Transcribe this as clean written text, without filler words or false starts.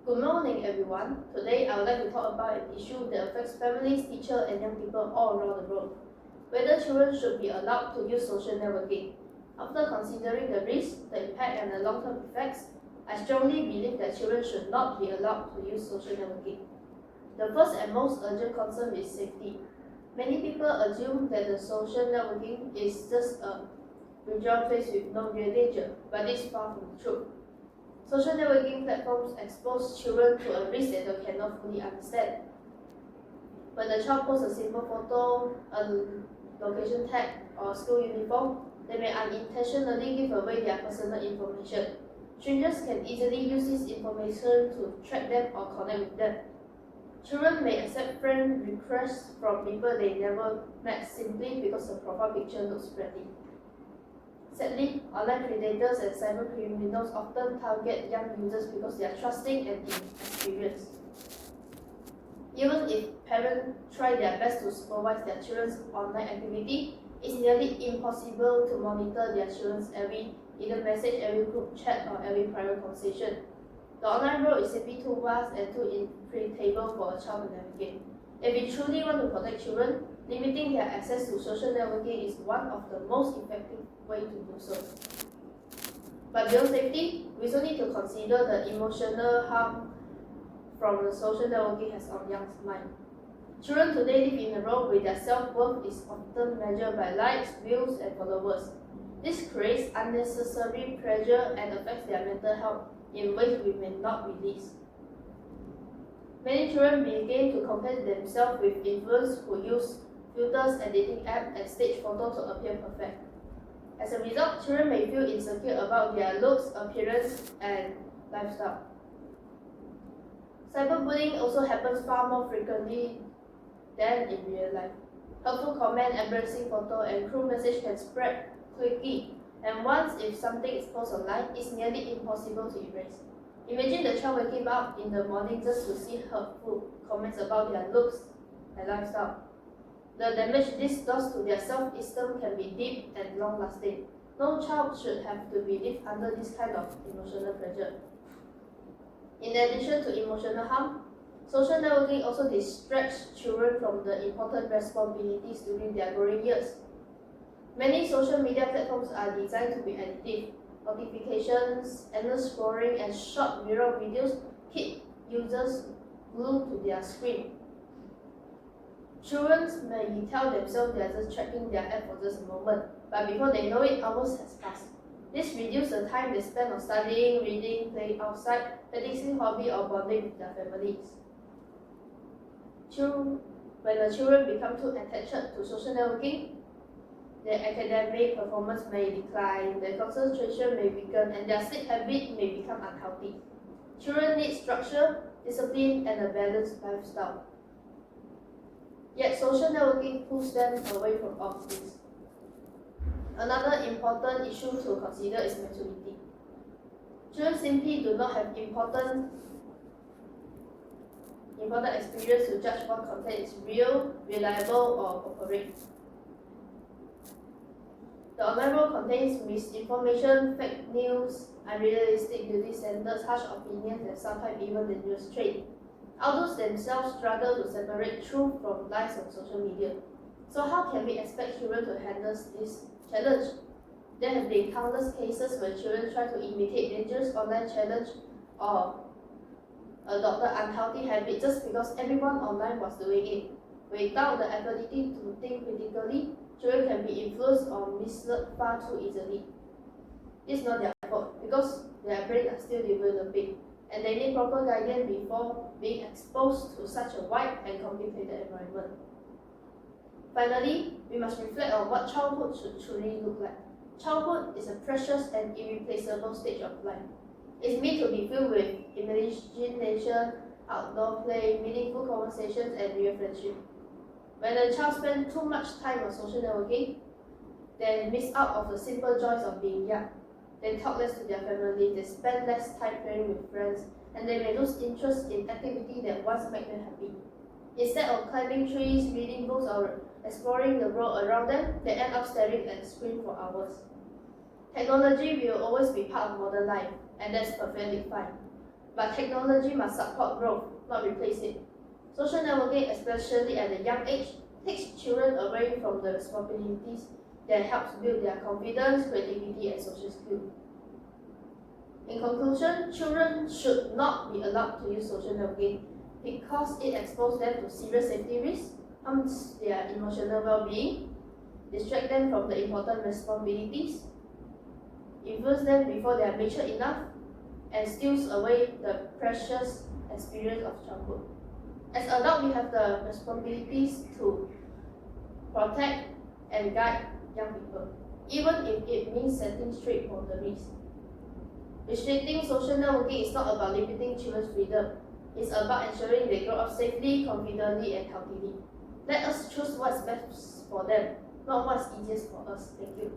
Good morning, everyone. Today, I would like to talk about an issue that affects families, teachers, and young people all around the world. Whether children should be allowed to use social networking. After considering the risks, the impact, and the long-term effects, I strongly believe that children should not be allowed to use social networking. The first and most urgent concern is safety. Many people assume that the social networking is just a withdrawal place with no real danger, but this is far from the truth. Social networking platforms expose children to a risk that they cannot fully understand. When the child posts a simple photo, a location tag, or a school uniform, they may unintentionally give away their personal information. Strangers can easily use this information to track them or connect with them. Children may accept friend requests from people they never met simply because the profile picture looks friendly. Sadly, online predators and cyber criminals often target young users because they are trusting and inexperienced. Even if parents try their best to supervise their children's online activity, it's nearly impossible to monitor their children's every message, every group chat, or every private conversation. The online world is simply too vast and too unpredictable for a child to navigate. If we truly want to protect children, limiting their access to social networking is one of the most effective ways to do so. But beyond safety, we also need to consider the emotional harm from the social networking has on young mind. Children today live in a world where their self-worth is often measured by likes, views, and followers. This creates unnecessary pressure and affects their mental health in ways we may not release. Many children begin to compare themselves with influencers who use filters, editing apps, and stage photos to appear perfect. As a result, children may feel insecure about their looks, appearance, and lifestyle. Cyberbullying also happens far more frequently than in real life. Hurtful comment, embarrassing photo, and cruel message can spread quickly, and once if something is posted online, it's nearly impossible to erase. Imagine the child waking up in the morning just to see hurtful comments about their looks and lifestyle. The damage this does to their self-esteem can be deep and long-lasting. No child should have to live under this kind of emotional pressure. In addition to emotional harm, social networking also distracts children from the important responsibilities during their growing years. Many social media platforms are designed to be addictive. Notifications, endless scrolling, and short viral videos keep users glued to their screen. Children may tell themselves they are just checking their app for just a moment, but before they know it, hours has passed. This reduces the time they spend on studying, reading, playing outside, practicing hobby, or bonding with their families. When the children become too attached to social networking, their academic performance may decline, their concentration may weaken, and their sleep habit may become unhealthy. Children need structure, discipline, and a balanced lifestyle. Yet social networking pulls them away from all this. Another important issue to consider is maturity. Children simply do not have important experience to judge what content is real, reliable, or appropriate. The online world contains misinformation, fake news, unrealistic beauty standards, harsh opinions, and sometimes even dangerous traits. Adults themselves struggle to separate truth from lies on social media. So how can we expect children to handle this challenge? There have been countless cases where children try to imitate dangerous online challenge or adopt unhealthy habits just because everyone online was doing it. Without the ability to think critically, children can be influenced or misled far too easily. It's not their fault because their brains are still developing, and they need proper guidance before being exposed to such a wide and complicated environment. Finally, we must reflect on what childhood should truly look like. Childhood is a precious and irreplaceable stage of life. It's meant to be filled with imagination, outdoor play, meaningful conversations, and real friendship. When a child spends too much time on social networking, they miss out on the simple joys of being young. They talk less to their family, they spend less time playing with friends, and they may lose interest in activities that once made them happy. Instead of climbing trees, reading books, or exploring the world around them, they end up staring at the screen for hours. Technology will always be part of modern life, and that's perfectly fine. but technology must support growth, not replace it. Social networking, especially at a young age, takes children away from the responsibilities that helps build their confidence, creativity, and social skills. In conclusion, children should not be allowed to use social networking because it exposes them to serious safety risks, harms their emotional well-being, distract them from the important responsibilities, influence them before they are mature enough, and steals away the precious experience of childhood. As adults, we have the responsibilities to protect and guide young people, even if it means setting strict boundaries. Restricting social networking is not about limiting children's freedom. It's about ensuring they grow up safely, confidently, and healthily. Let us choose what's best for them, not what's easiest for us. Thank you.